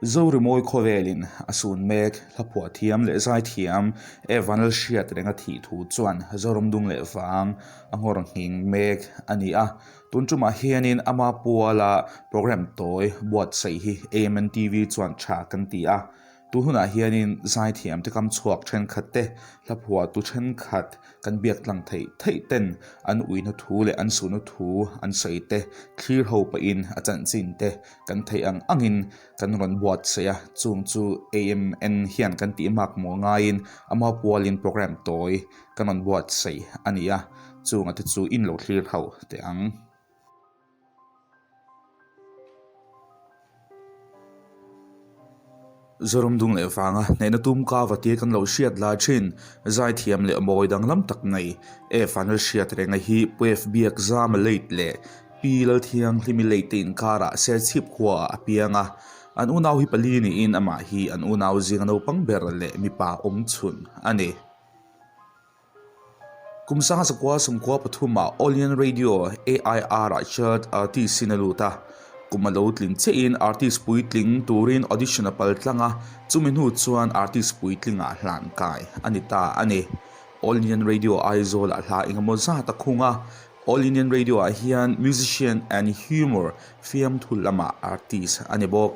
Mizo Rimawi Arsi asun mek lapua thiam le zai thiam Vanlalhriatrenga'n thi thu chuan zorom dung le wang angor nging mek ani a tunchuma hianin ama puala program toy buat sei hi AMNTV chuan tha kan ti a tuhuna hianin zai thiam te kam chuak then khatte lapua tu then khat kan biak tlang theih ten an uina thu le an sunu thu an sei te clear ho pa in a chanchin te kan thei angin kan ron buat seya chung chu AMN hian kan ti mak mo ngain ama pualin program toy kan ron buat sei ania chung ati chu in lo clear ho te ang zorom dung le wanga neina tum ka vati kan lo hriat la thin zai thiam le moi dang lam tak nei Vanlalhriatrenga'n hi puef biak zam leit le pilal thiang hlimi leitin kara se chip khwa apianga an unaw hi pali ni in ama hi an unaw zing no pangber le mipa chun ani kumsanga sakwa sumkwa pathuma Olian Radio AIR chart artist sinaluta kumalo tling chein artist puitling turin audition apal tlanga chuminu chuan artist puitlinga hlan kai anita ani All Indian Radio aizol hla ingamo za ta khunga All Indian Radio hian musician and humor fiam thulama artist ani bok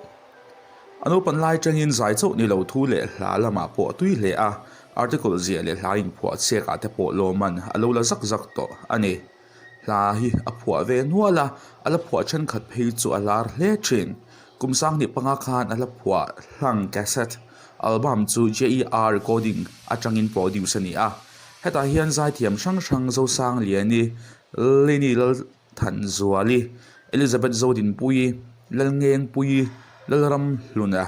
anu panlai tangin zai chau ni lo thu le hla lama po tui le a article zia le hlain phua cheka te po lo man alo la zak to ani la hi aphua ve nuala ala phua chen khat phei chu alar hle thin kumsang ni panga khan ala phua hlang cassette album chu JER recording atangin produce ni a heta hian zai thiam sang zo sang liani leni lal than zuali Elizabeth Zodin pui lalngeng pui lalram luna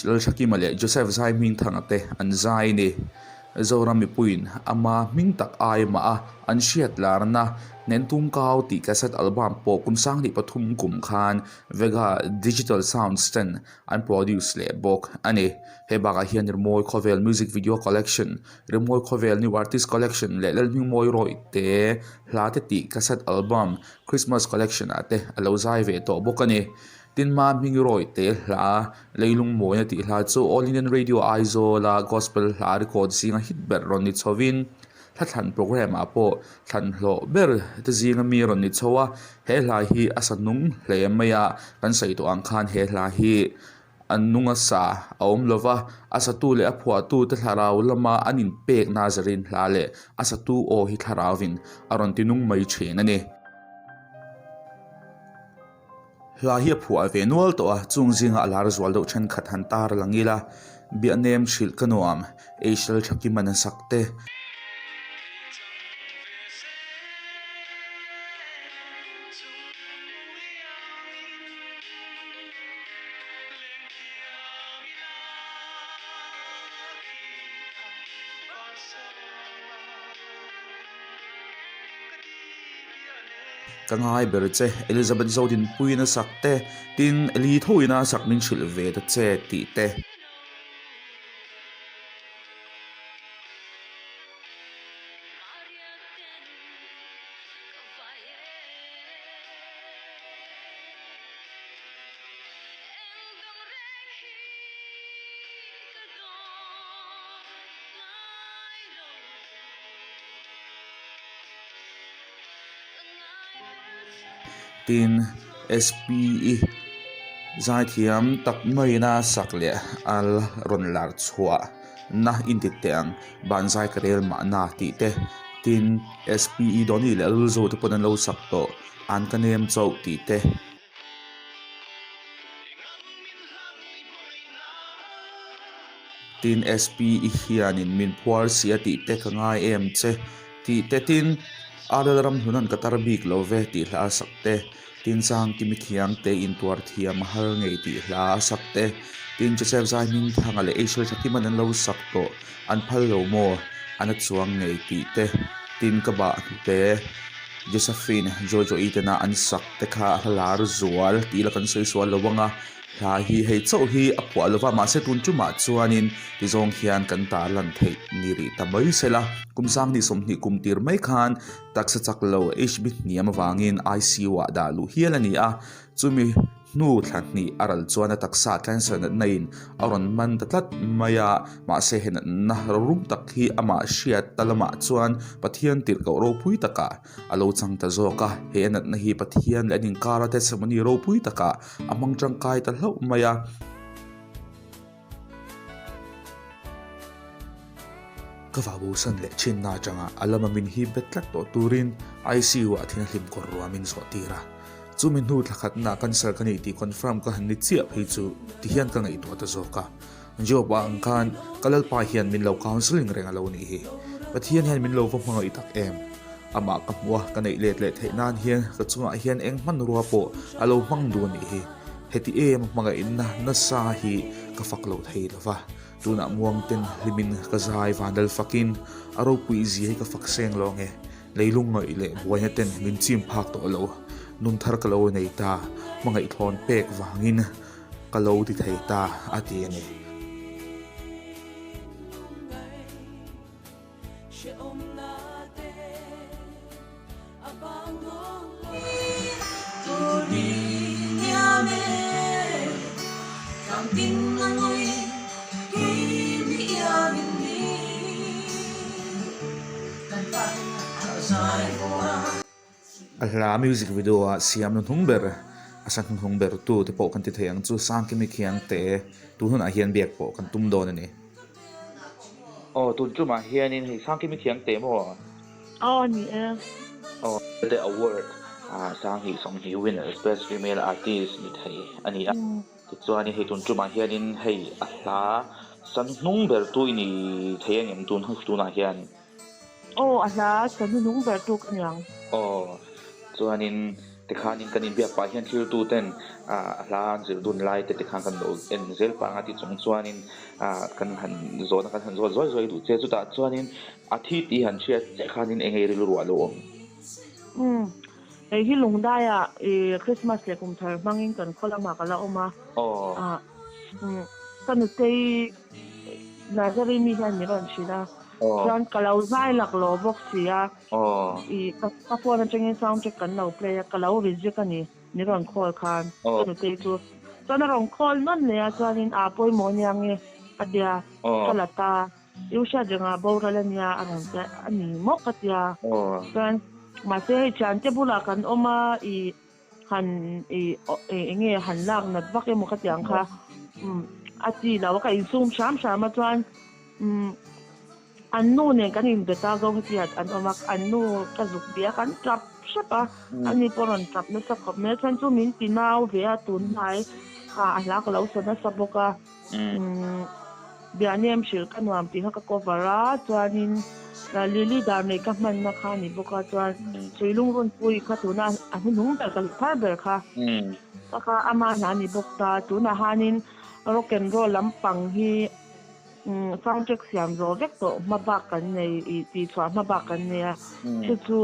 lal shakimale Joseph zai ming thangate an zai ni zoram mi puin ama ming tak ai ma an hriat larna nen tum kau ti cassette album po kumsang ni pathum kum khan vega digital sound stand an produce le bok ani hebaga hian Rimawi khovel music video collection Rimawi khovel ni artist collection le lalming moi roi te hlate ti cassette album Christmas collection ate alo zai ve to bokani tin ma ming roi te hla leilung mo na ti hla chu All Indian Radio aizola gospel hla record singa hit ber ron ni chowin thlan program apo thlan hlo ber te zinga mi ron ni chowa he hla hi asanung hle maya kan sei to ang khan he hla hi annunga sa aum lova asatu le aphua tu te tharau lama anin pek nazarin hla le asatu o hi tharawin aron tinung mai chen ani hla hi phua ve nual to a chung zinga alar zwal do chen khat han tar langila bianem shil kanuam eishal thaki man sakte kangai berche Elizabeth Zodin puina sakte tin eli thoina sakmin shil ve ta che ti te tin SPE zai thiam tak mai na sakle al ron lar chua na inditeng banzai karel ma na ti te tin SPE doni le zo te ponan lo sakto an kanem chau ti te tin SPE hianin min phuar sia ti te kangai em che ti te tin adaram hunan katar bik lo ve ti hla sakte tin sang kimikhiang te in tuar thiam har ngei ti hla sakte tin Joseph zai min thangale Asia thakiman an lo sakto an phal lo mo an chuang ngei ti te tin ka ba te Josephine JoJo itena an sakte kha halar zual ti la kan sei swal lawanga hla hi hei chau hi apua lova ma se tun chuma chuanin tizong hian kan ta lan thei ni ri tamai sela kumsang ni somni kumtir mai khan taksa chaklo HB niam wangin ICU wa da lu hialani a chumi nu thlan ni aral chuan a taksa tlansan nain aron man tatlat maya ma se hen na rum tak hi ama hriat talama chuan pathian tir ko ro pui taka alo changta zoka he nat na hi pathian lenin kara te samani ro pui taka amang tangkai ta hlo maya kawabu san le chin na changa alama min hi betlak to turin ICU athina hlim korwa min so tira chumin nu thakhat na cancer kani ti confirm ka hanni chia phei chu ti hian ka ngai to ta zoka jo ba angkan kalal pa hian min lo counseling renga lo ni hi pathian hian min lo va hmanga itak em ama ka muwa ka nei let le theinan hian ka chunga hian eng man ruwa po alo mang du ni hi heti em manga inna na sa hi ka faklo thei lova tuna muang ten limin ka zai vandal fakin aro pui zi ka fakseng longe leilung ngoi le buaya ten min chim phak to lo nun thar ka lo nei ta manga I thon pek wangin ka lo ti thei ta ati ani Alha music video siam nun hungber asan nun hungber tu te po kan ti theyang chu sang kimi khiang te tu hun a hian biak po kan tum don ani tu chu ma hian in hei sang kimi khiang te mo ni the award sang hi song hi winner best female artist ni thei ani a ti chuan ni hei tun chu ma hian in hei ahla san hungber tu ni theyang em tun hu tu na hian ahla san nun hungber tu kanyang chuanin tikhanin kanin biak pa hian thil tu ten hlan zir dun lai te tikhan kan do en zel pa nga ti chung chuanin kan han zona kan han zoi zoi du che chu ta chuanin athi ti han chia khanin engei ri ruwa lo ei hi lungda ya Christmas le kum thar mangin kan kholama kala oma kan tei nazari mi han ni ron shida John kalau zai lak lo box sia ka phone changin sound check kan lo play kalau video kan ni ron call khan kan te tu chana ron call non le chuanin a poi monyang e adia kalata yusha janga bawralania aran ta ani mokatia kan ma se chan te bula kan oma han enge han lak nat vak e mokatyang kha ati lawa ka insum sham ma chuan annu ne kan in beta go hiat an omak annu ka zuk bia kan trap shapa ani poron trap na sa khop me chan chu min tinau ve atun hai ala ko lo so na saboka bianem shil kanwam ti ha ka kovara chuanin lili dar nei ka man na kha ni boka chuan cheilung ron pui kha tuna anu nung ta kal phar ber kha ka ama na ni bokta tuna hanin rock and roll lampang hi sound check siam zo vek to mabak kan nei ti chwa mabak kan ne chu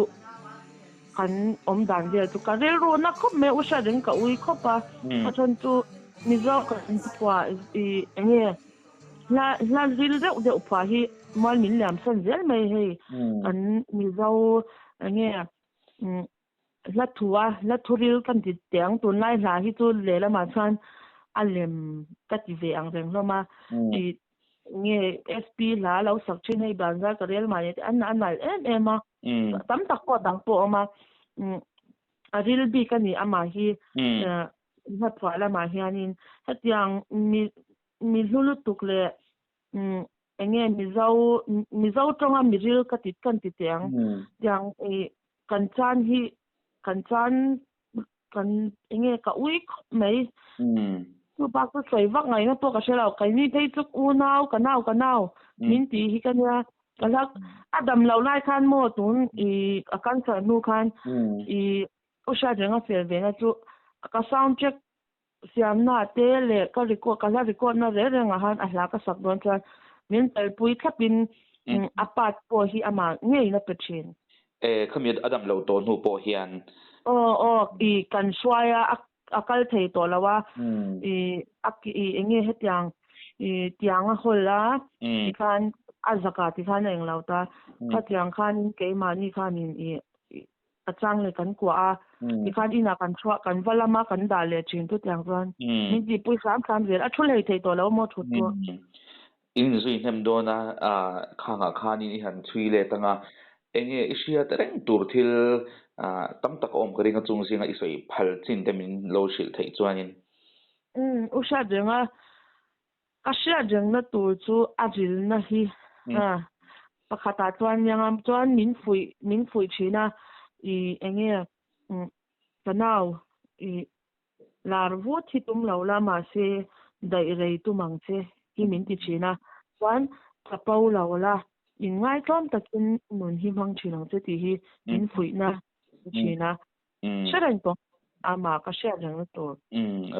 kan om dan dia tu ka rel ro na khop me usha den ka ui khopa achon tu mizo kan pwa enge la zil de upwa hi mal min lam san zel mai he kan mizo enge la thuril kan ti teng tun lai la hi tu le la ma chan alem ka ti ve ang reng lo ma nge SP la lo sak chin hei banza ka rel ma ne an mal em tam tak ko dang po ma aril bi ka ni ama hi na thwa la ma hianin hatiang mi lulu tukle enge mizo tonga miril ka tit kan ti teng yang kanchan kan enge ka ui mai tu ba ko soi vak ngai na to ka shelo kai ni thei chuk u nau kanau min ti hi kanya kalak adam lo lai khan mo tun akan sa nu khan usha jenga fel ve na chu ka sound check siam na te le ka record na re nga han ahla ka sak don chuan min tel pui thapin apat po hi ama ngei na pechin khamiat adam lo to nu po hian kan swaya akal thei to lawa enge hetiang tiang a hola khan azaka ti khan eng lauta khatiang khan ke mani khan in chang le kan kwa i kan ina kan thwa kan valama kan da le chin tu tang ron ni di pui sam zel a thulei thei to lo mo thu to in zui nem do na khanga khani ni han thui le tanga enge isia tereng tur thil tam tak om kringa chung singa isoi phal chin temin lo shil thei chuanin usha jenga kasha jeng na tur chu ajil na hi pakhata chuan yangam chuan min fui china I enge kanau I larvu thi tum lo la ma se dai rei tu mang che hi min ti china chuan tapau lo la in ngai tom takin nun hi mang chinang che ti hi min fui na china sharan to ama ka sha jang na to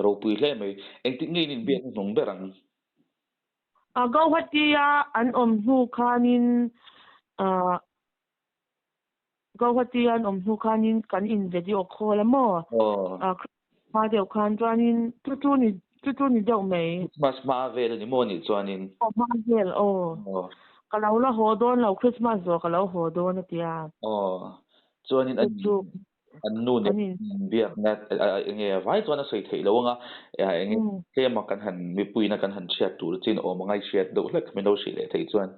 ro pui hle mai eng ti ngei nin biak nong berang gauhatia an om nu khanin gauhatia an om nu khanin kan in video call mo ma deu khan chuanin tu ni deu mai mas ma vel ni mo ni chuanin ma vel kalau la hodon lo Christmas zo kalau hodon atia chuanin an nu ne biak na nge vai chuan a soi thei lo nga nge tlema kan han mi puina kan han chiat tur chin o mangai chiat do hlek me no si le thei chuan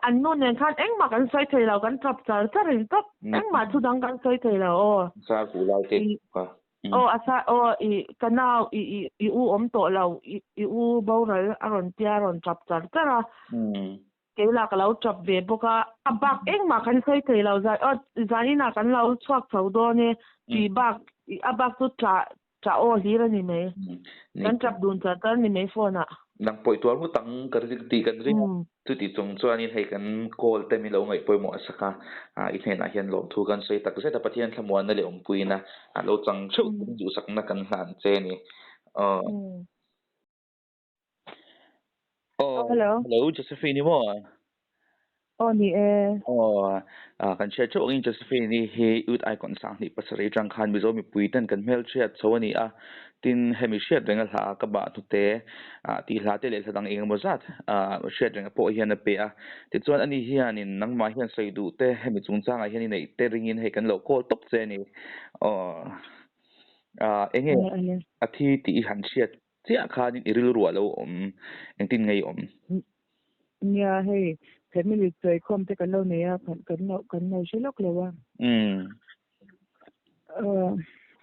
an nu ne khan eng ma kan soi thei lo kan trap char charin top eng ma thu dang kan soi thei lo sa pu lai te ka asa I kanau I u om to lo I u baural aron tia ron trap char chara kela kalau trap ve boka abak eng ma kan soi thei lo zani na kan lo chwak chho do ne I bak abak tu cha o hira ni me kan trap dun cha tan ni me phone nang poi tuar mu tang kar ti kan ring tu ti chung chuanin hei kan call te mi lo ngai poi mo saka I hena hian lom thu kan sei tak zeta pathian thlamuan na le om puina lo chang chu ju sakna kan hlan che ni hello Josephine mo ni kan share chu in Josephine ni he ut icon sang ni pasari tang khan Mizo mi puitan kan mel chat chawani tin hemi share renga hla ka ba tu te ti hla te le thadang eng mo zat share renga po hian a pe ti chuan ani hian in nangma hian sei du te hemi chung changa hian nei te ringin he kan lo call top che ni enge athi ti han shiat chia khan in iril ruwa lo eng tin ngai nya hey family choi khom te kan lo ne ya kan no shilok lewa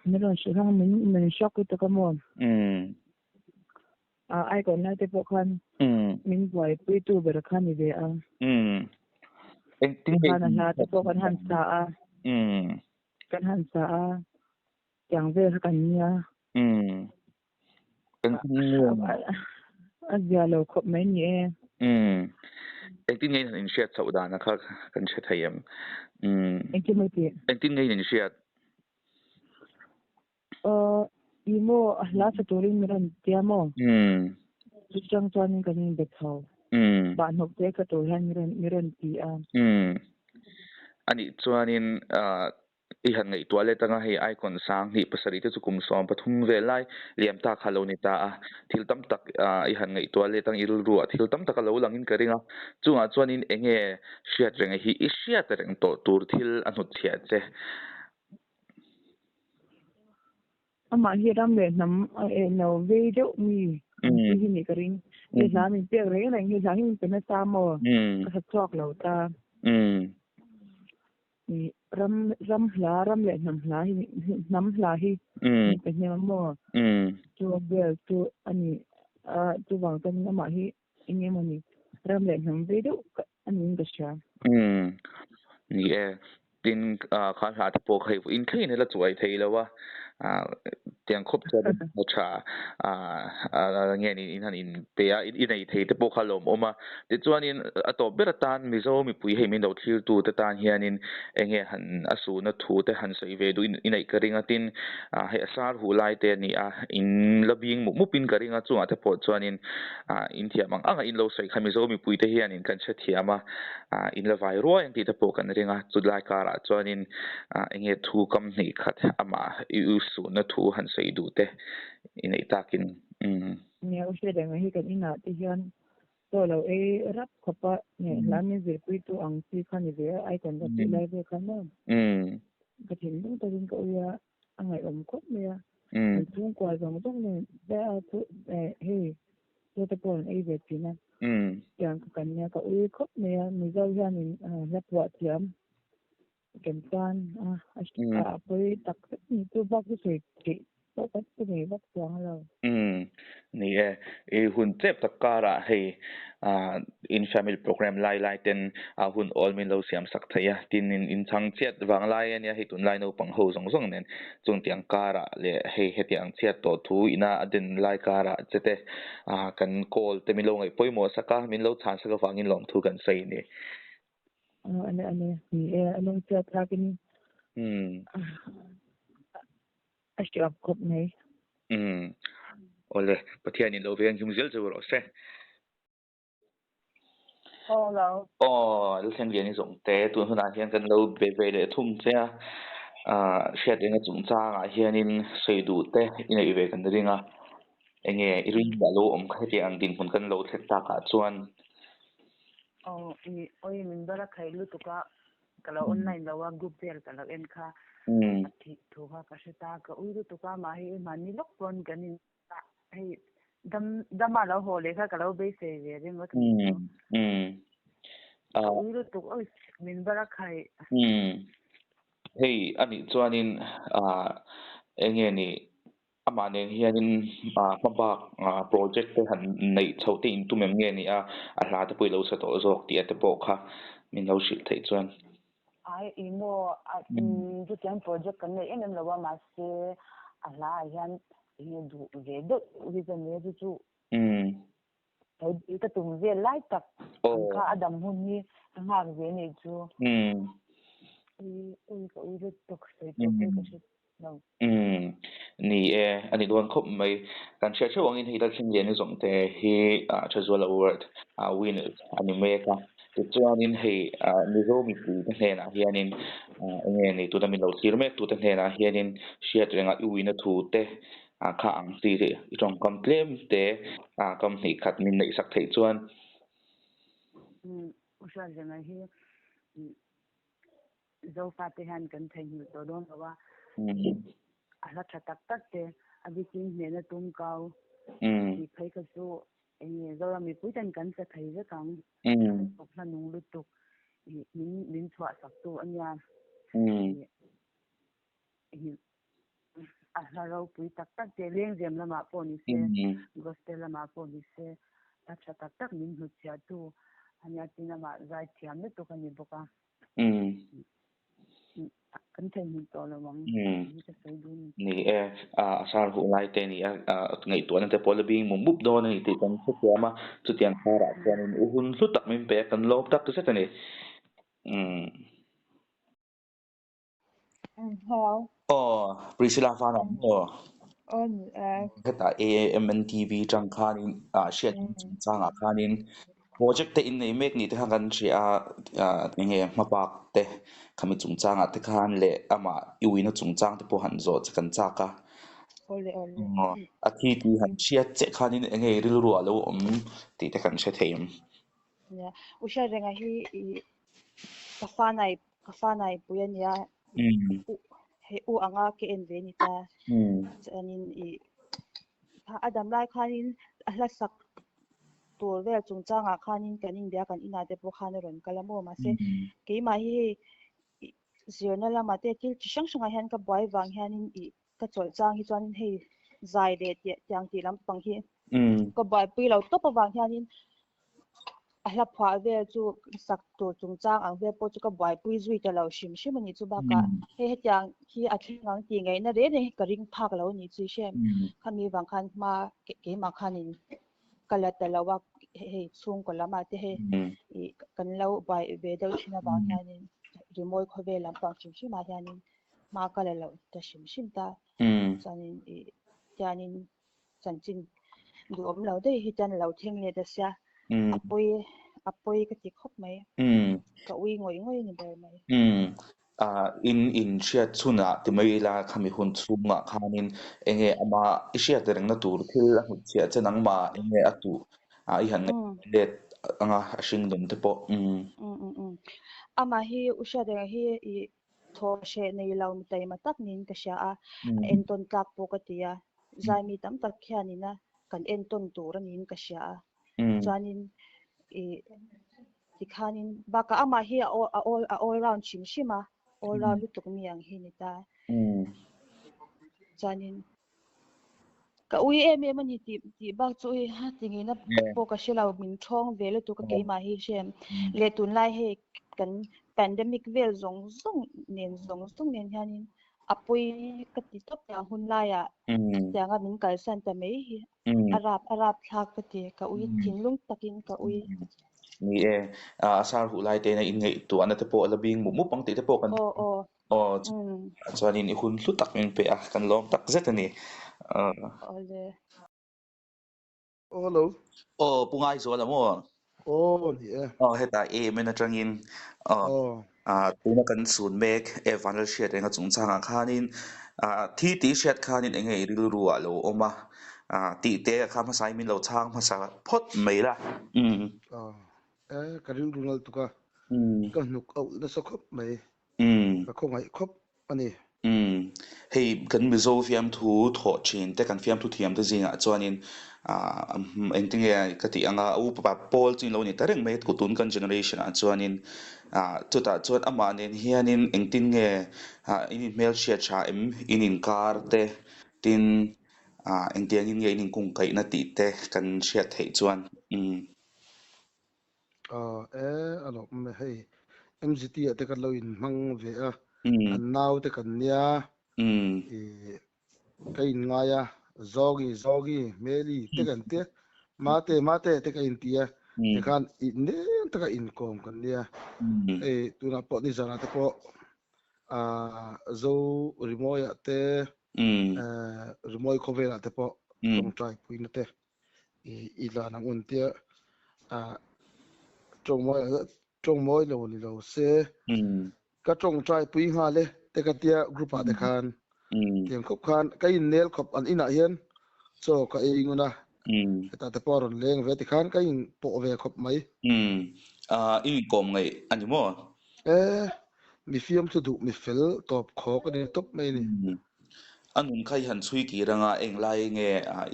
Meron sihang min shock ito ka mo. Ay ko na te po kan. Min boy po ito berakan ni dia. Kan na te po kan hansa kan hansa yang ve kan niya. Agyalo ko mai ni tin ngay in shiat sauda na ka kan chat hayam tin ngay in shiat imo la sa turing meron tiya mo chang chuan kanin bethaw ba nok te ka to han meron ti ani chuanin ihan ngai toilet anga hei icon sang hi pasari te chukum som pathum velai liam ta khalo ni ta thil tam tak ihan ngai toilet ang irul ru thil tam tak lo langin karinga chunga chuanin enge shiat renga hi shiat reng to tur thil anut thia che ama hi ram le nam no ve do mi hi ni karing ni la mi pe re na ni la hi pe na ta mo ka chok lo ta ram le nam hla hi pe ne mo tu bel tu ani tu wang tan ma hi inge mo ni ram le nam ve do ani ga sha ni tin khan ha te po khai in khai ne la chuai thei lawa tiang khop cha mo cha nge ni in han in pe in ei thei te po khalom oma ti chuanin ato beratan Mizo mi pui hei min do thil tu te tan hianin enge han asu na thu te han sei ve du in ei karinga tin he asar hu lai te ni in labing mu pin karinga chunga te po chuanin in thia mang anga in lo sei kha Mizo mi pui te hianin kan che thiama in la vai ro ang ti te po kan ringa chulai kara chuanin enge thu kam nei khat ama u su na thu han sei du te in ei takin ne o she dang hi kan ina ti hian to lo rap khopa ne lamin zir pui tu ang ti khan ni ve ai kan da ti lai ve kan no cái chuyện chúng ta đến cậu ya anh ngày khóc mẹ chúng quay vào một trong để hey tôi tập bọn ấy về chuyện này chẳng cần nhà cậu khóc mẹ mình giao ra mình nhập vợ tiệm kiểm toán với đặc biệt như tôi bác cái sự tôi bắt cái này bắt quang rồi nè hun chep takara hei in family program lai ten hun all min lo siam sak thaya tin in chang chet wanglai ania hei tun lai no pang ho zong nen chung tiang kara le hei hetiang chet to thu ina adin lai kara chete kan call te mi lo ngai poimo saka min lo chan saka wangin lom thu kan sei ni anh anh chet rakin ashab khop nei ole pathian in lo veng jung zel zo ro se hello Lalthlengliani Jongte tun huna hian kan lo be le thum che shet enga chungchanga hianin seidu te ina ive kan ringa enge irin balo khati ang din hun kan lo thekta ka chuan oi min bara khailu tuka kala online lawa group vel kala en kha thi thuha ka seta ka uiru tuka ma hi mani lok pon ganin hei dama la hole kha kala be se ve ring wat uiru tuk oi min bara khai hei ani chuanin enge ni amane hianin mabak project te han nei chote in tu mem nge ni a hla te pui lo sa to zok ti ate po kha min lo shil thei chuan ai imo du tiang project kan nei em lawa ma se ala yan ye du ve do vi ben ye du chu ka tum ve lai tak ka adam hun ni ngar ve ni chu ka u tok sai to ka shi no ni ani don khop mai kan share chawang in hi Lalthlengliani Jongte hi chazwala award winners ani me ka chuan in hei Mizo mi pu te hena hianin enge ni tu da min lo thir mek tu te hena hianin hriat renga uina thu te kha ang ti ri itong complain te kam ni khat min nei sak thei chuan usha renga hi zo fa te han kan thai ni to don wa ala chatak tak te abi kin ne na tum kau ti phai ka chu enge zo mi puitan kan sa thai za kang tok na nung lu tuk min chwa sak tu anya ala ro pui tak tak te leng jem lama po ni se gospel lama po ni se ta chatak tak min hu cha tu anya tina ma zai thiam ne to kan ni boka kan thai ni to la wang ni ka sai du ni asar hu lai te ni ngai to na te pol bing mum bup do ni ti kan chu ma chu tiang khara chuan in uhun hlu tak min pe kan lop tak se ta ni hello Priscilla Fanai heta AMNTV changkhanin shet changa khanin project te in nei mek ni te hangan ria nge mapak te khami chungchanga te khan le ama iwina chungchang te po han zo chakan chaka ole athi ti han chia che khanin enge ril ru alo ti te kan she theim ya usha renga hi kafanai puyania he u anga ke en ve ni ta chanin adam lai khanin ahla sak tur ve chungchanga khanin kanin bia kan ina te po khan ron kalamo ma se ke ma hi zirna lama te til chang changa hian ka boy wang hianin ka chol chang hi chuan hei zai de tiang ti lam pang hi ka boy pui lo to pa wang hianin ahla phwa ve chu sak tur chungchang ang ve po chu ka boy pui zui ta lo shim ani chu ba ka he tiang hi a thingang ti ngai na re ne ka ring phak lo ni chu shem khami wang khan ma ke ma khanin kala talawa he chung ko lama te he kan lo bai ve do china ba hianin rimoi khove lam pang shim ma hianin ma kala lo ta shim ta chanin chanin chanchin du om lo de hi tan lo theng le da sia apoi ka ti khop mai ka ui ngoi ni ber mai in hriat chuna ti mai la khami hun chunga khanin enge ama hriat rengna tur thil a hmu chia chanang ma enge atu I han let anga hring dum te po ama hi usha de hi tho she nei lau mi tai matak nin ka sha a en ton tlak po ka tia zai mi tam tak khianina kan en ton tur anin ka sha a chuanin e tikhanin baka ama hi a all round chim shima all round lutuk mi ang hi ni ta chuanin ka ui em ani ti bak chu ha tingina po ka shela min thong vele tu ka ke ma hi shem le tun lai he kan pandemic vel zong zong nen hanin apui ka ti top ya hun la ya changa min kal san ta mei hi arab thak ka ti ka ui thinlung takin ka ui ni asar hu lai te na in ngei tu ana te po la bing mu pang te po kan o chuanin i hun hlu tak min pe a kan lom tak zet ani ole hello pungai zo la mo yeah heta AMNTV tuna kan sun mek Vanlalhriatrenga'n chungchanga khanin thi ti hriat khanin engei ril ruwa lo oma ti te kha ma sai min lo chang ma sa phot mai la karil runal tuka ka nuk au na so khop mai ka khongai khop ani hei kan mizo fiam thu tho chin te kan fiam thu thiam te zinga chuanin engtinge kati anga u pa pol chin lo ni tareng mai kutun kan generation a chuanin chuta chuat ama nen hianin engtinge in mail share cha in kar te tin engtiang in nge in kung kai na ti te kan share thei chuan alo me hei MGT ate kan lo in mang ve a kan naw te kan nia kai ngaya zogi meli te kan te mate te kan tia te kan ne te kan in kom kan nia tuna po ni zara te po zo rimoy te rimoy cover te po tong trai puin te ila nang un tia trong moi lo ni lo se ka trong trai pui nga le te ka tia group a te khan tiang khop khan ka in nel khop an ina hian so ka inguna ta te poron leng ve te khan ka in po ve khop mai in kom ngai ani mo mi fiam thu du mi fel top kho ka ni top mai ni anun khai han chui ki ranga englai nge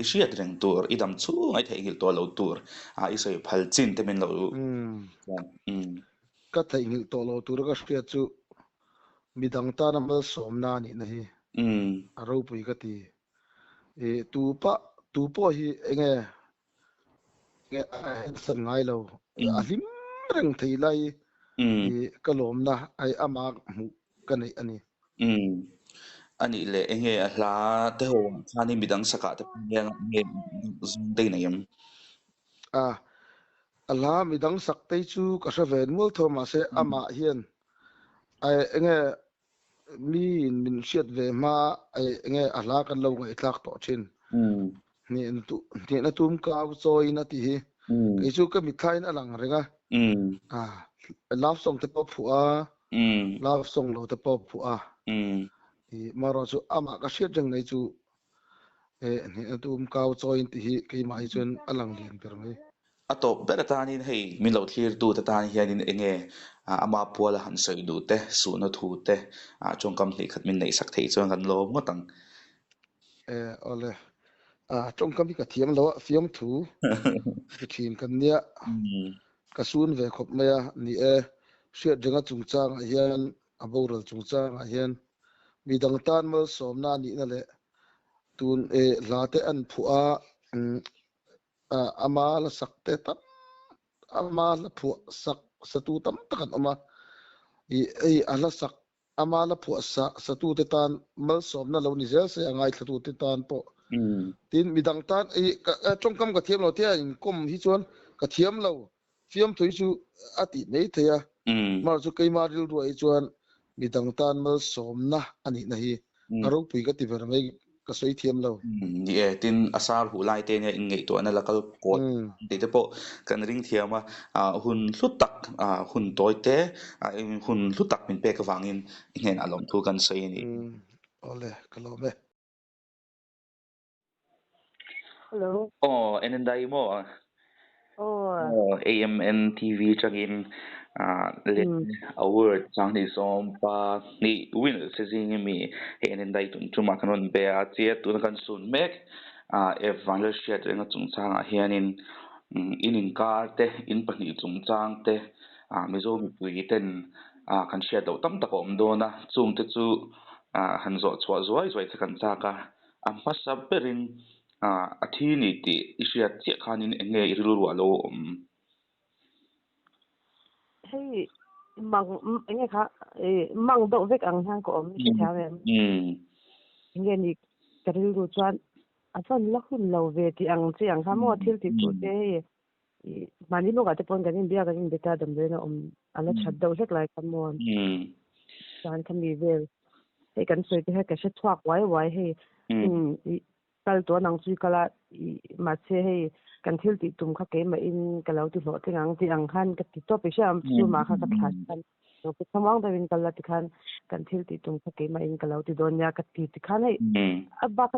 hriat reng tur idam chu ngai thei ngil to lo tur i soi phal chin te men lo ka thei ngil to lo tur ka hriat chu midang ta na mal som na ni na hi aro pui ka ti tu po hi enge san ngai lo alim reng thei lai ka lom na ai ama mu ka nei ani ani le enge hla te ho khani midang saka te yang nge zung dei na yam ala midang sak te chu ka sa ven mul thoma se ama hian ai enge min siat ve ma ai enge ala kan lo ngai tlak to chin ni na tum ka choi na ti hi ke chu ka mi thain alang renga love song te pop phua love song lo te pop phua maro chu ama ka siat jeng nei chu ni na tum ka choi ti hi ke mai chun alang lian per mai ato beratani hei min lo thlir tu ta tan hianin enge ama puala han sei du te su na thu te chongkam hli khat min nei sak thei chuan kan lo ngotang ole chongkam ka thiam lo fiam thu ki thin kan nia ka sun ve khop maya ni hriat renga chungchang a hian a boral chungchang a hian midang tan mal somna ni na le tun late an phua ama la sakte tam ama la phu sak satu tam takan ama ala sak ama la phu satu te tan mal somna lo ni zel se angai thatu te tan po tin midang tan chongkam ka thiam lo te in kom hi chuan ka thiam lo fiam thui chu ati nei theya mar chu keima ril ruai chuan midang tan mal somna ani na hi aro pui ka ti ver mai ka soi thiam lo tin asar hu lai te ne in ngei to ana lakal kot te po kan ring thiama hun hlutak hun toite hun hlutak min pe ka wangin ngen alom thu kan sei ni ole kalome hello enen dai mo AMNTV changin le award chang ni som pa ni win se jing mi he nen dai tum tuma kanon be a che tu kan sun mek e Vanlalhriatrenga'n chung chang a hianin in karte in pahnih chung chang te Mizo mipui ten kan hriat lo tam tak awm dawna chung te chu han zawh chhuah zuai zuai te kan chaka a hmasa berin a thi ni ti i hriat chiah khanin enge i ril ruah lo awm hei nghe kha mang do vek ang hang ko om ni thia em nghe ni karil ru chuan a chuan lakhun lo ve ti ang chi ang kha mo thil ti tu te mani no ga te pon ganin bia ganin beta dam le na ala chat do hlek lai kan mo chuan kan mi vel hei kan soi te ha ka she thuak wai wai hei kal to nang chui kala ma che hei kan thil ti tum kha ke ma in kalau ti hlo tingang ti ang khan ka ti to pe sham su ma kha ka thlas kan no pe thamang da win kala ti khan kan thil ti tum kha ke ma in kalau ti don ya ka ti khan hei abba ka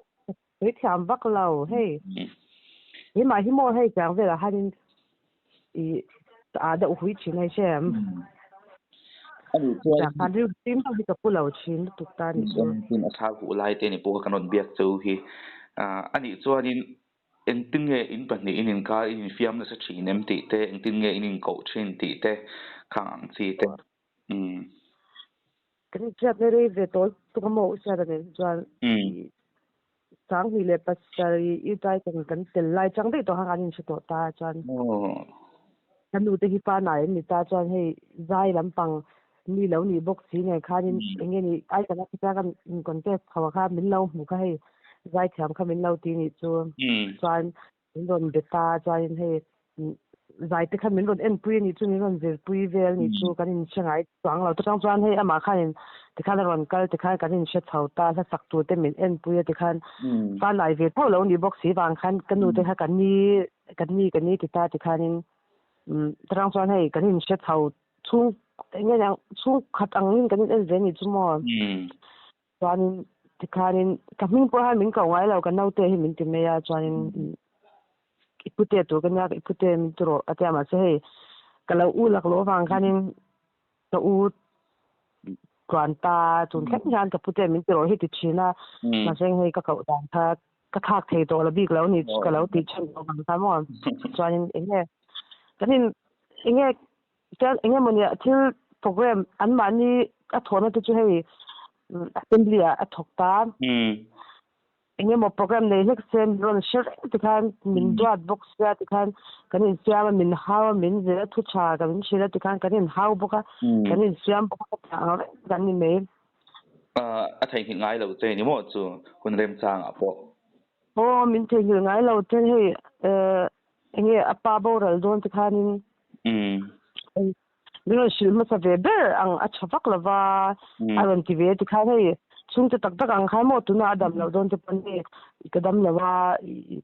hei thiam bak lau hei hi ma hi mo hei chang vela hanin i ta da hui chin hei shem kan ri tim to ka pulau chin tu ta ni so tin a tha hu lai te ni po kanon biak chu hi ani chuanin eng tin nge in pahnih in kar in fiam na sa thinem ti te eng tin nge in ko thin ti te khang chi te kan chat le re ve to tu mo sa da ne chuan sang hi le pasari i tai kan tel lai chang dei to ha an chi to ta chuan kan nu te hi pa nai ni ta chuan hei zai lampang ni lo ni box si ne khanin enge ni ai kana kita kan contest khawa kha min lo mu kha hei zai thiam kha min lo ti ni chu chuan min ron beta chuan hei zai te kha min ron en pui ni chu min ron ver pui vel ni chu kan in changai chuang lo tang chuan hei ama khanin te khan ron kal te khan kan in she chhau ta sa sak tu te min en pui te khan pa nai ve tho lo ni box si wang khan kan nu te kha kan ni ti ta te khanin tang chuan hei kan in she chhau chung enge yang chung khat angin kan en ve ni chu mo chuan ti khanin ka min po ha min ka ngai lo kan nau te hi min ti me ya chuan ipute tu kan ya ipute min tro atia ma se hei kala u lak lo wang khanin ka u kwan ta chun khat ngan ka pute min tro hi ti china ma seng hei ka kau dan tha ka thak thei to la bik lo ni ka lo ti chen lo bang ta mo chuan enge kanin enge monia thil program an mani a thona tu chu hei assembly a thokta enge mo program nei lek sem ron share ti khan min dot box ya ti khan kanin siam min haw min ze thu cha ka min shira ti khan kanin haw boka kanin siam boka ta kan ni me a thai hi ngai lo che ni mo chu hun rem chang a po min thai hi ngai lo che hei enge apa bo ral don ti khanin Miro shilma sa veber ang achawak lava aron TV ti khan hei chung te tak tak ang khan mo tuna adam lo don te pan ni ikadam lava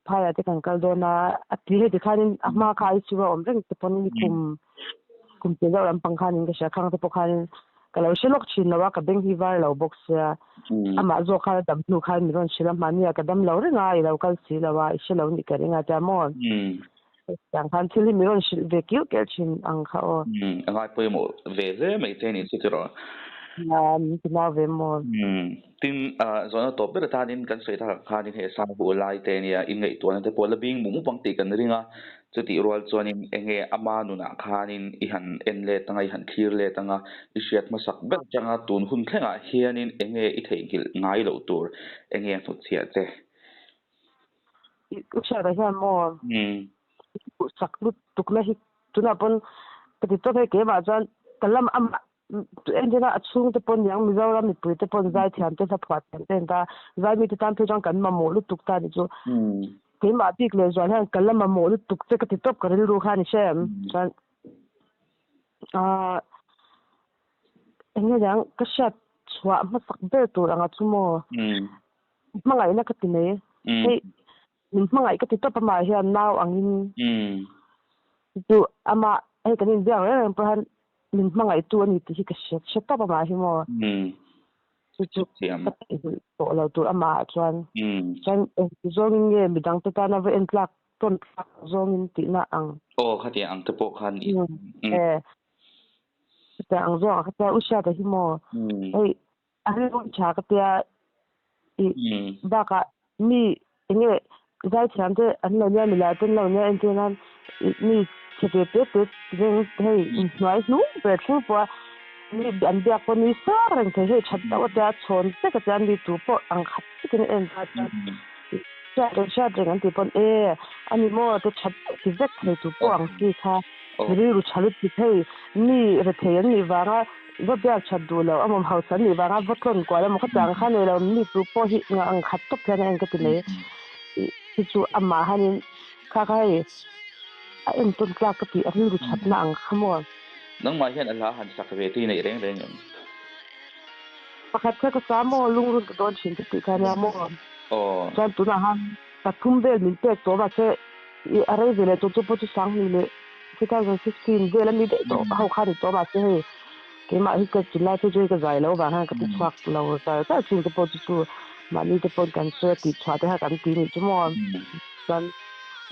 phaya te kan kal dona ati he ti khanin ama khai chiwa om reng te pan ni kum te lo ram pang khanin ka sha khang te po khanin kalo shilok chin lawa ka beng hi var lo box ya ama zo kha dam nu khan miron shilam mania kadam lo renga I lo kal si lawa ishelo ni ka renga ta mo yang kan thil mi ron shil ve kyu kel chin ang kha o angai poi mo ve ze mai te ni chu tro na ve mo tin zona top be ta din kan sei ta kha ni he sa bu lai te ni in ngai to na te pol bing mu pang ti kan ringa chu ti rol chuanin enge ama nu na khanin I han en le tangai han thir le tanga I hriat ma sak bet changa tun hun thlenga hianin enge I thei gil ngai lo tur enge thu chia che ku cha da mo sak lut tukna hi tuna pon pati to ke ba jan kalam am endina achung te pon yang mizoram mi pui te pon zai thiam te sa phwat te ta zai mi te tan pe jang kan ma mo lu tuk ta ni chu ke ma pik le zan han kalam ma mo lu tuk te ka ti top ka ru kha ni shem jan enge yang ka shat chwa ma sak be tu anga chu mo mangai na ka ti ne hei min mangai ka ti top ma hian naw angin tu ama ai kanin biang ren prahan min mangai tu ani ti ka shet top ma hi mo chu tiam to lo tu ama chuan chan zongin nge midang te ta na ve en tlak ton zongin ti na ang khati ang te po khan แต่อังจงก็จะอุชาแต่ที่มอไอ้อันนี้ก็ชาก็จะบ้ากะมีเนี่ยได้ฉันจะอันเราเนี่ยมีหลายตัวเราเนี่ยอันที่นั้นมีเฉลี่ยเป๊ะๆเรื่องให้น้อยนู้เปิดชื่อว่ามีอันเดียวคนนี้สักเรื่องที่ให้ชัดแต่ว่าจะชนแต่ก็จะมีตัวพออังคัดที่นี่เองจะชาติเรื่องที่ปนอันนี้มั่วจะชัดที่เด็กให้ตัวพออังสีค่ะหรือรู้ชัดที่ให้นี่เรื่องที่นี่ว่าว่าเบียกชัดดูแล้วมันเขาสันนี่ว่าว่าคนกว่าแล้วมันก็จังขั้นเลยเรามีตัวพอที่อังคัดตกแค่นั้นเองก็เป็นเลยที่จู่อามาฮันข้าใครเอ็นต้นกล้าก็ตีอันนี้รู้ชัดนะอังขโมยน้องมาเห็นอัลลาหันสักเวทีในเรื่องนั้นประคับแค่ก็สามโมลุงรุ่นก็โดนชินติกันเนี่ยโมจนตัวนั้นแต่ทุ่มเวลมีเตะตัวว่าแค่อะไรเวลาตัวปุ๊บจะสั่งนี่เลย2015เวลามีเตะตัวเขาขาดตัวมาใช่เกี่ยมาที่เกิดจุดแรกที่ช่วยกันใจแล้วว่าฮะก็ติดชักเราแต่จริงก็ปุ๊บจะมานี่จะปุ๊บกันเชื่อติดชักแต่ถ้ากันตีนี่จะมองจน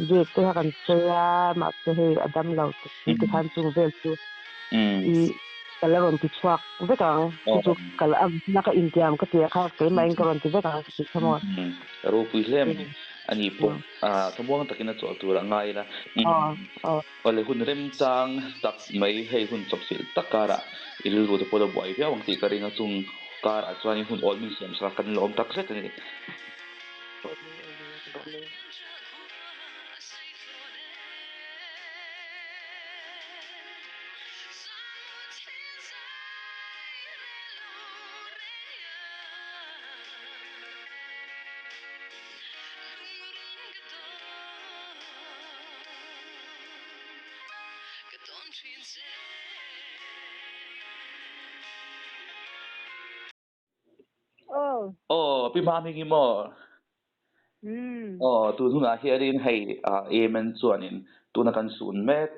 เด็กแต่ถ้ากันเชื่อมาจะให้อดัมเราที่จะทำจุงเวลตัวkalau orang tiada, kita kan itu kalau nak India, kita tiada kan main kalau kita kan kita semua. Rupi lem, ani pun, semua tak kena cuaca orang ngai lah. Oleh hun rem cang, tak mai hei hun subsil takara, ilu tu pada buai dia, orang tiada ringa cung kar, acuan hun all museum serakan lom tak set ni. Pi mami ni mo. Tu na hiarin hei AMN chuanin tu na kan sun met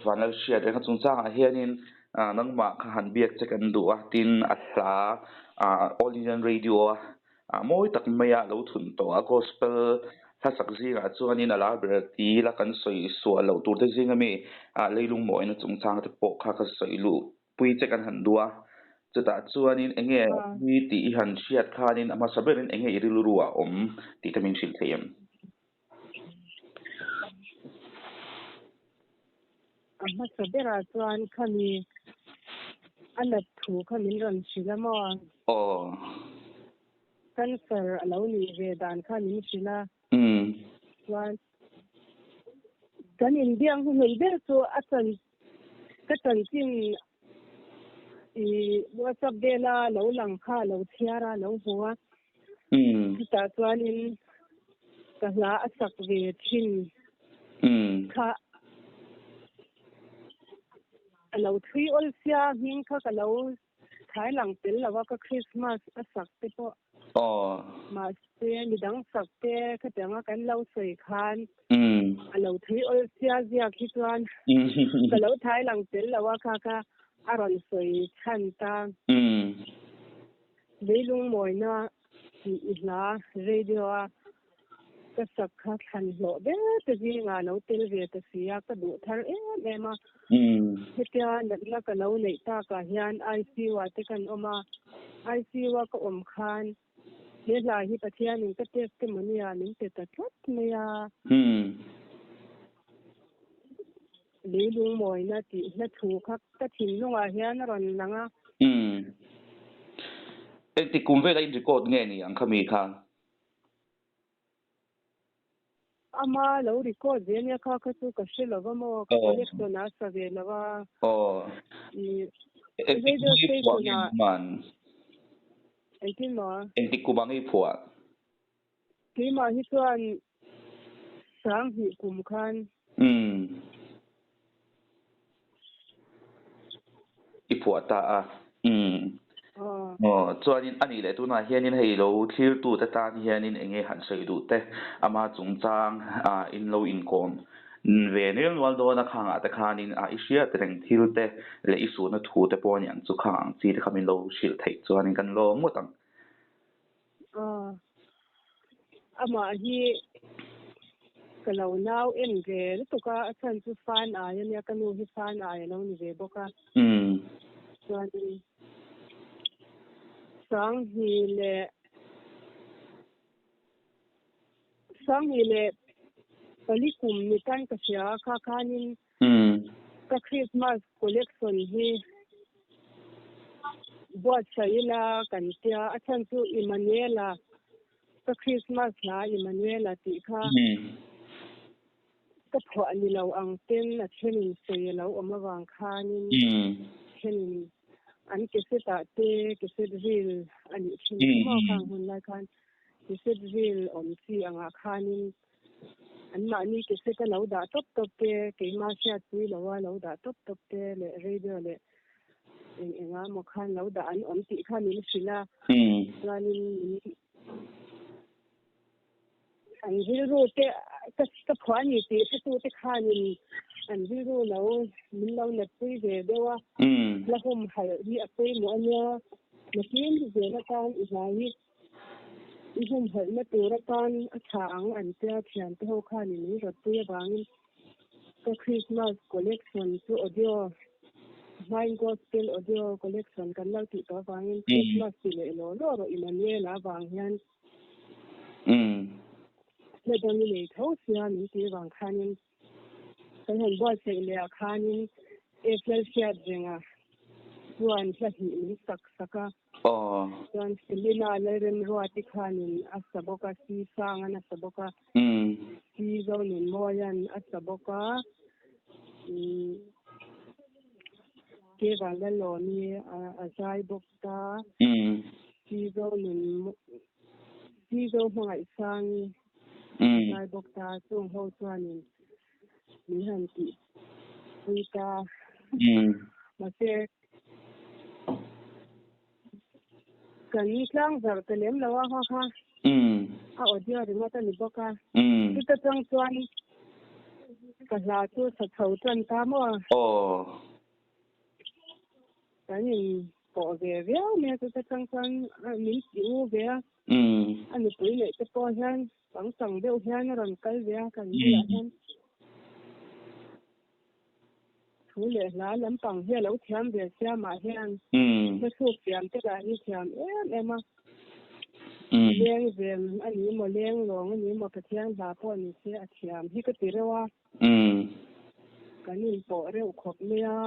Vanlalhriatrenga'n chung chang hianin nangma kha han biak che kan du tin atla all Indian radio moi tak maya lo thun to gospel thasak zinga chuanin ala berti la kan soi so lo tur te zinga mi leilung mo ina chung chang te po kha ka soi lu pui che kan han dua chata chuanin enge mi ti han hriat khanin ama saberin enge irilurua ti tamin shil theiam ama sabera chuan khami alat thu khamin ran silama cancer alo ni ve dan khamin sila chuan kan indiang hnei ber chu atan ka chanchin WhatsApp bela lo lang kha lo thiara lo huwa ta chuanin ka la asak ve thin kha alo thui ol sia hing kha ka lo thai lang tel lawa ka Christmas asak te po ma se mi dang sak te kha tanga kan lo sei khan alo thui ol sia zia khi chuan ka lo thai lang tel lawa kha aron soi chan ta leilung moina ihla radio ka sakha than lo be te ji nga no tel ve ta sia ka du thar ma hetia la ka lo nei ta ka hian IC wa te kan oma IC wa ka khan he la hi pathian in ka test te mania nin te ta thot me ya leilung moina ti na thu khak ta thin lunga hian ron langa ti kumve la in record nge ni ang khami kha ama lo record zenia kha ka chu ka shilova mo ka collecto na sa velava radio station na man aitin ma ti kubangi phua ki ma hi chuan sang hi kum khan phua ta chuanin ani le tu na hianin hei lo thlir tu ta tan hianin enge han sei du te ama chung chang in lo in kom ve nel wal do na khanga ta khanin isia tereng thil te le isu na thu te pon yang chu khang chi te khamin lo shil thei chuanin kan lo motang ama hi cái lâu nào em về lúc tụi chân chú fan ai nha cái nuôi hi fan ai lâu như về bốc à cho nên sáng hi lệ bali cùng như tan cái xia khá nín cái Christmas collection hi bớt say là cái tia chân chú Emmanuel là cái Christmas là Emmanuel là tí khá cái phở như lâu ăn tên là trên say lâu ở mà vàng khá nín trên anh cái sự tạ tê cái sự real anh trên mà khang hôn lại khăn cái sự real om si ang akhanin anh mà ni cái sự cái lâu đã top tê cái mà sẽ tuy lâu đã top tê lệ radio lệ anh mà khăn lâu đã anh om ti khăn ni sila nên anh ví dụ cái khoản như thế cái tu cái khăn ni anh ví dụ mình lâu là tuy về đâu lakhawm hay đi apay mo anya nakin về là con Israel ihum hay na tura con thang anh tia thian te ho khan ni ro tu bang cái Christmas collection to audio my gospel audio collection kan lau ti to bang Christmas ti le lo ro Emmanuel la bang hian le don ni le thau sia ni ti bang khanin kan han bo se le khanin April share jenga tuan sahi saka tuan silina leren ruati khanin asaboka si sangan asaboka si zonin moyan asaboka ke Vanlalhriatrenga'n azai bokta si zo mangai sang azai bokta tung ho tuanin ni han ti Rita masih kan tlang zar telem lawa ha audio ri mata ni boka kita tang tuan ka la tu sa thau tuan ta mo kan ni po ve ve me tu tang tuan min tiu ve ani pui le te po hian bang sang deu hian ron kal ve kan ni hian thu le la lam pang he lo thiam ve sia ma hian ma su thiam te la ni thiam em ma leng ve ani mo leng long ani mo pathian la po ni se a thiam hi ka ti rewa kan ni po re u khop me a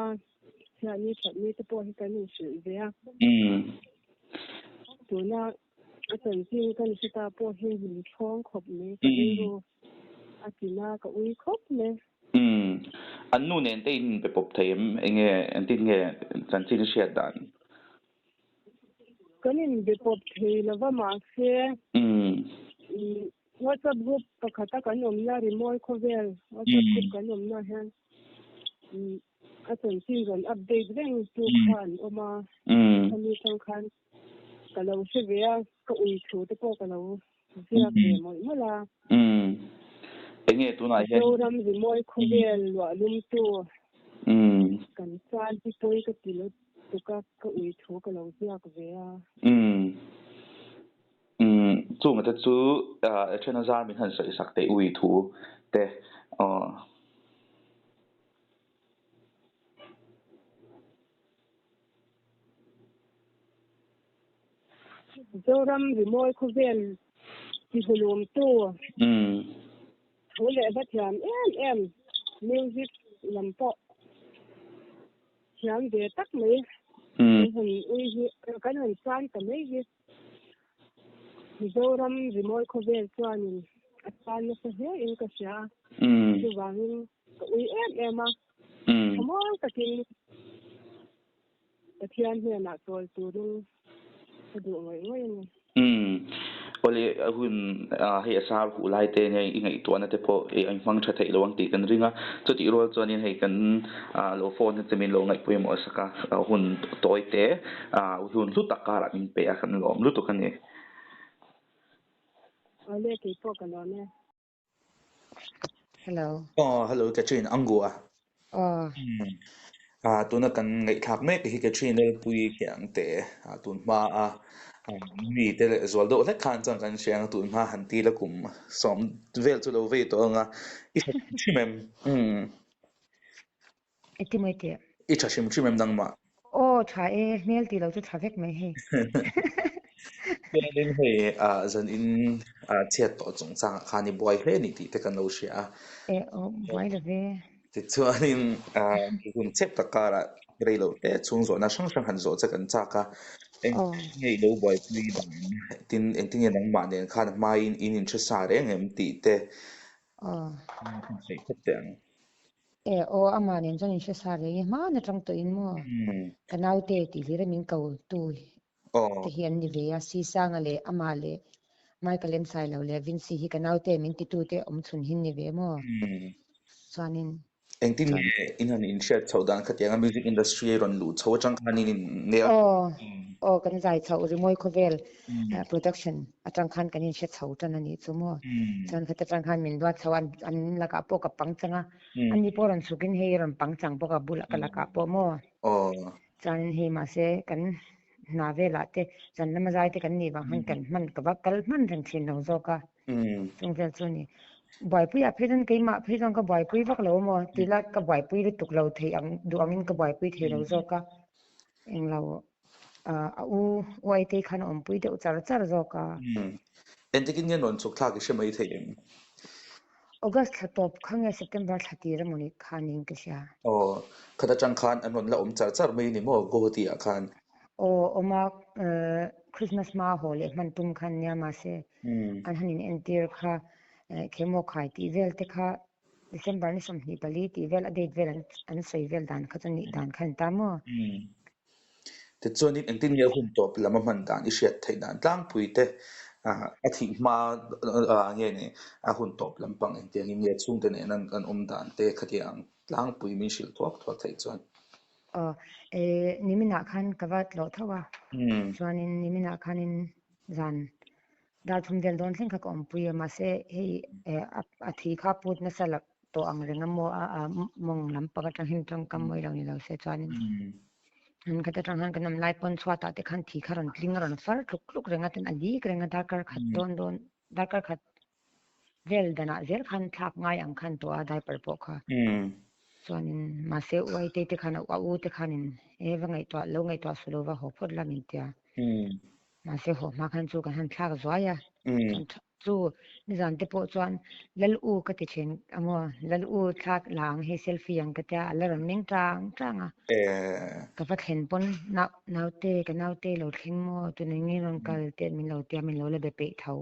sia ni thot ni te po hi kan ni su ve a tu na a chen chi kan si ta po hi hin chong khop me ka ru a ti na ka ui khop me anh nu nên tên bị bộc thêm anh tin nghe chanchin share dan cái này bị bộc thì là vad man ser WhatsApp group pakhat kan om la remote cover WhatsApp group kan om na han a chen sin ron update reng tu khan oma ani sang khan kalau se vea ka ui thu te po kalau zia ve mo mala anh nghe tu này so ram remote cover lo lum tu kan san ti toi ka ti lo tu ka ui thu kalau zia ka vea chú mà chú trên nó mình hẳn sợi sắc để uy thú để so ram remote cover ti hulum tu thu le ba thiam em music lam po thiam de tak mai hun ui kan han san ta mai hi zo ram remote cover chuanin a san na se he in ka sia tu wangin ka ui em ma mo ka tin ta thian he na tol tu du du ngoi ni ole hun he sa hu lai te nei ngai to na te po anh mang tha thei lawang ti kan ringa chu ti rol chuanin hei kan lo phone te min lo ngai pui mo saka hun toi te hun lu takara min pe a kan lom lu to kan ni ole ti po kan lo ne hello hello Catherine ANGGU'S tu na kan ngai thak me ke hi Catherine le pui kyang te tun ma mi te le zol do le khan chang kan siang tu ma han ti la kum som vel chu lo ve to nga I chimem I chashim chimem dang ma ô thà e mail ti lo chu thà vek mai he Then he zan in chet to chung chang khani boy hle ni ti te kan lo sia e o boy le ve ti chuanin hun chep takara reilo te chung zo na sang sang han zo cha kan cha ka eng ngei lo boy pui dan tin eng tin nang ma ne khan mai in cha sa re ngem ti te sei khateng e o ama nen chan in she sa re ma na tang to in mo kanau te ti le min kau tu te hian ni ve a si sang ale ama le mai kalem sai lo le vin si hi kanau te min ti tu te om chun hin ni ve mo chuanin eng tin in an in shed chaudan khatianga music industry ron lu chho chang khan in ne o kan zai chau rimoi khovel production atang khan kan in she chau tan ani chumo chan khata tang khan min dwa chawan an la ka po ka pang changa ani poran sukin he ran pang chang po ka bula kala ka po mo chan he ma se kan na vela te chan na ma zai te kan ni bang han kan man ka ba kal man ran thin no zo ka chung vel chu ni boy pui a phidon ke ma phidon ka boy pui vak lo mo tila ka boy pui ru tuk lo thei ang du angin ka boy pui thei lo zo ka eng lo u wai te khan om pui de char char zo ka en tikin nge non chok thla ke shemai theim August la top khang September thati ra moni khaning ke sha khata chang khan anon la char char mai ni mo go ti a khan oma Christmas ma hole man tum khan nya ma se an hanin entir kha khemo khai ti vel te kha December ni som ni pali ti vel a date vel an sei vel dan kha chani dan khan ta mo te chuan in engtin nge hun top lama man dan I hriat thei dan tlang pui te a thi ma nge ne a hun top lampang eng tiang in nge chung te ne an dan te khatiang tlang pui min shil thok thok thei chuan nimina khan kawat lo thawa chuan in nimina khan in zan dal thum del don thleng kha kom pui ma se hei a thi kha put na salak to ang renga mo mong lam pa ka hin tang kam moi lo ni lo se chuan in an kata tang han kanam lai pon chwa ta te khan thi kharon tling ron far tluk renga ten ali krenga dakar khat don dakar khat vel dana zel khan thak ngai ang khan to a dai par po kha chuan in ma se wai te te khan a u te khan in ewa ngai to lo ngai to sulo wa ho phot la min tia ma se ho ma khan chu kan han thak zwa ya chu ni zan te po chuan lal u ka ti chen amo lal u thak lang he selfie ang ka ta la ron ning tang tanga ka fa thlen pon naute ka naute lo thling mo tu ni ngi ron kal te min lo tia min lo le be pe thau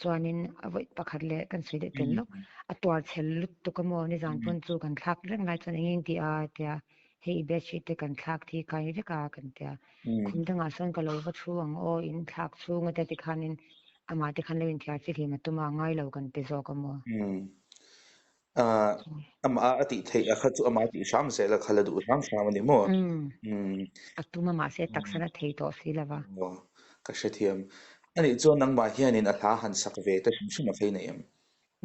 chuanin avoi pakhat le kan sei de ten lo atwar chhel lut tu ka mo ni zan pon chu kan thak reng lai chuan engin ti a tia hei be chi te kan thak thi kai re ka kan tia khum danga son ka lo va thu ang o in thak chu nga te ti khanin ama te khan lo in thia chi thi ma tuma ngai lo kan te zo ka mo ama ati thei a kha chu ama ti sham se la khala du sham sham ni mo atuma ma se taksana thei to si lawa ka shethiam ani chuan nang ma hianin a thla han sak ve ta shim shim a feina em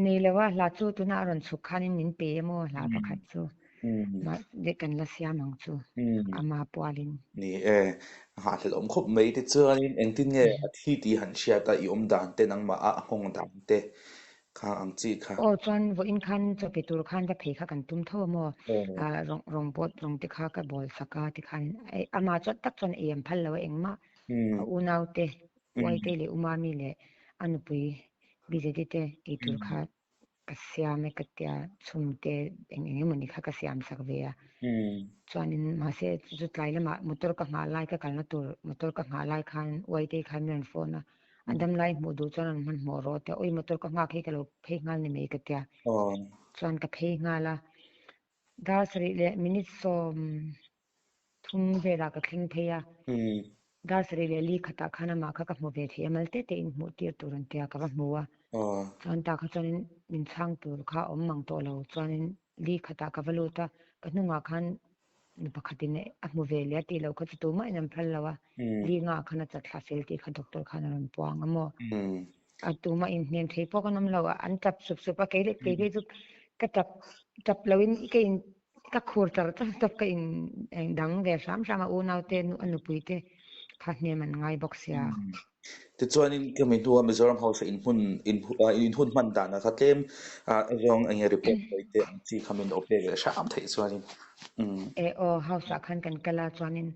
nei lawa la chu tu na ron chu khanin min pe mo la pakhat chu ma de kan la sia mang chu ama pawalin ni ha thlom khop mei te chuanin engtin nge a thi ti han sia ta I om dan te nang ma a hong dan te kha ang chi kha chuan vo in khan cho pitur khan ka thei kha kan tum tho mo rong bot rong te kha ka bol saka ti khan ama chot tak chon em phal lo engma u nau te wai te le umami le anupui bijeti te itur kha kasya me katya chumte engenge mani kha kasyam sakve ya chuanin ma se zutlai lama motor ka nga lai ka kalna tur motor ka nga lai khan wai te khan ren phone adam lai mu du chuan man mo ro te oi motor ka nga khai ka lo phei ngal ni me katya chuan ka phei ngala dar sari le minute som thum vela ka thling pheya dar sari le li khata khana ma kha ka mo ve the amal te in mu tir turan tia ka ba muwa chuan ta kha chuan min chang tur kha om mang to lo chuan li khata ka valuta ka hnunga khan ni pakhatin a mu ve le ti lo kha chu tu mai nam phal lawa li nga khana chat thla fel ti kha doctor khana ron puang amo atu ma in hnen thei po kanam lawa an tap sup sup a ke chu ka tap lawin ke in ka khur tar tap ka in dang ve sam sama u nau te anu pui te khahne man ngai boxia ti chuan in kami tu Mizoram House in hun man da na thatlem azong anga report te ang chi khamin ope ge sham thei chuan in e o house khan kan kala chuanin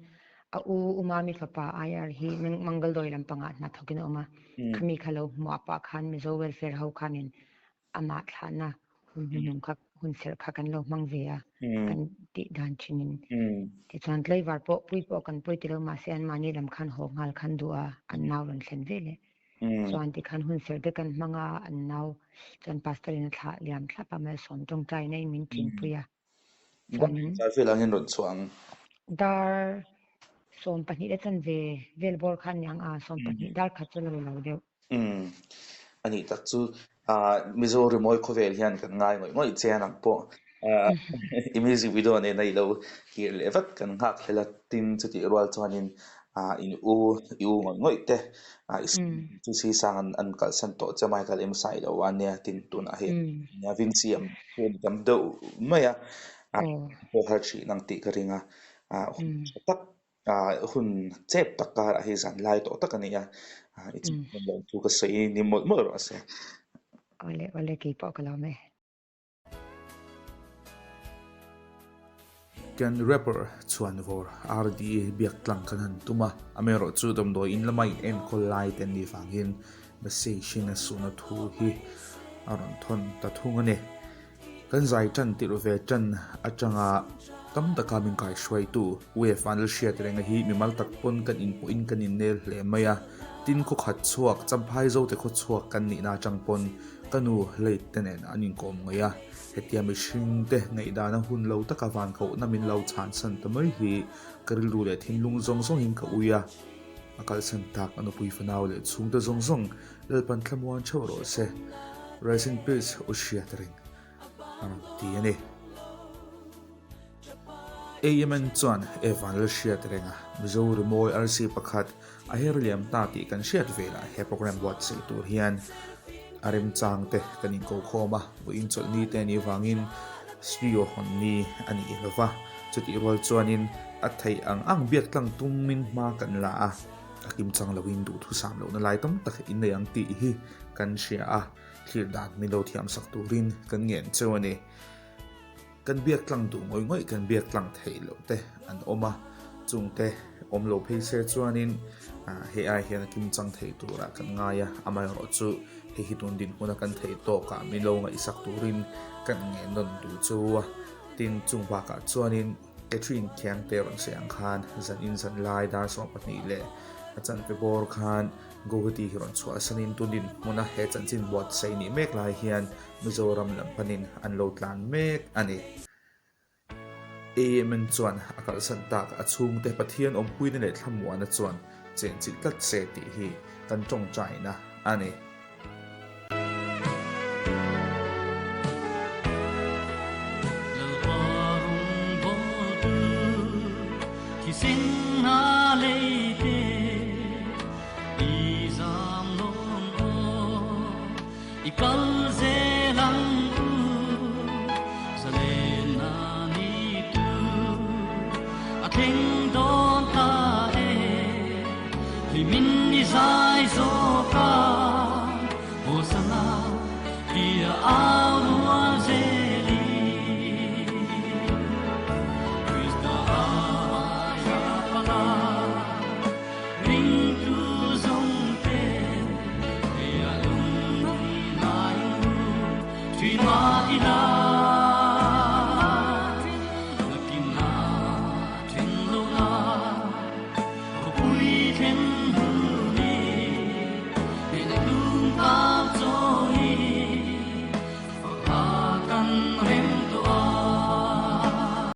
a umami papa ayar hi mangal doi lampanga na thokin oma khami khalo muapa khan Mizo welfare ho khanin ama thana hun kha hun ser kha kan lo mangvea kan ti dan chinin ti chuan tlei war po pui po kan pui ti lo ma se an mani lam khan ho ngal khan dua an naw ran thlen vele chuan ti khan hun ser de kan manga an naw chuan pastor in thla liam thla pa me som tong tai nei min tin puya chuanin sa fela hin ron chuang dar som pahnih le chan ve velbor khan yang a som pahnih dar kha chu lo lo deu ani tak chu Mizo Rimawi khovel hian kan ngai ngoi chen ang po imisi video ne nei lo hi levat kan hak hela tin chuti rwal chuanin in ngoi te chu si sang an kal san to chamai kal em sai lo wan ne tin tun a he nya vinciam tun kam do maya po harchi nang ti karinga tak hun chep takar a hi zanlai to takania it's tu ka sei ni mo ro ase ole ki po kala me kan rapper chuan vor RDA biak tlang kanan tuma amero chu dom do in lamai en kolai ten ni fangin message na suna thu hi aron thon ta thungane kan zai chan ti ro ve chan achanga tam ta kamin kai shwai tu we Vanlalhriatrenga'n hi mimal tak pon kan in po in kan in nel hle maya tin ko khat chuak champhai zo te kho chuak kan ni na changpon kanu leit tenen anin kom ngaya hetia mi hring te ngai da na hun lo taka van kho na min lo chan san ta mai hi karil ru le thin lung zong zong hin ka uya akal san tak anu pui fanaw le chung ta zong zong le pan thlamuan chawro se rest in peace Hriatrenga'n ti ani AMN chuan Vanlalhriatrenga'n Mizo Rimawi Arsi pakhat a herliam ta ti kan hriat vela he program wat sei tur hian arim changte kanin ko khoma bu in chol ni te ni wangin studio hon ni ani lova chuti rol chuanin a thei ang biak tlang tummin ma kan la a akim chang lawin du thu sam lo na lai tam tak in nei ang ti hi kan hria a thlir dan mi lo thiam sak turin kan ngen chewani kan biak tlang du ngoi kan biak tlang thei lo te an oma chungte om lo phei se chuanin he ai hian kim chang thei tura kan ngaya amai ro chu he hitun din huna kan thei to ka mi lo ngai sak turin kan nge non du chuwa tin chungwa ka chuanin Catherine kyang te ron seang khan zanlai dar so patni le achan pe bor khan gohati hiron chua sanin tunin muna he chanchin bot sei ni mek lai hian Mizoram lampanin an lo tlan mek ani AMN chuan akal san tak achung te pathian om puin le thlamuan a chuan chen chil tat se ti hi kan tong chaina ani Min ni za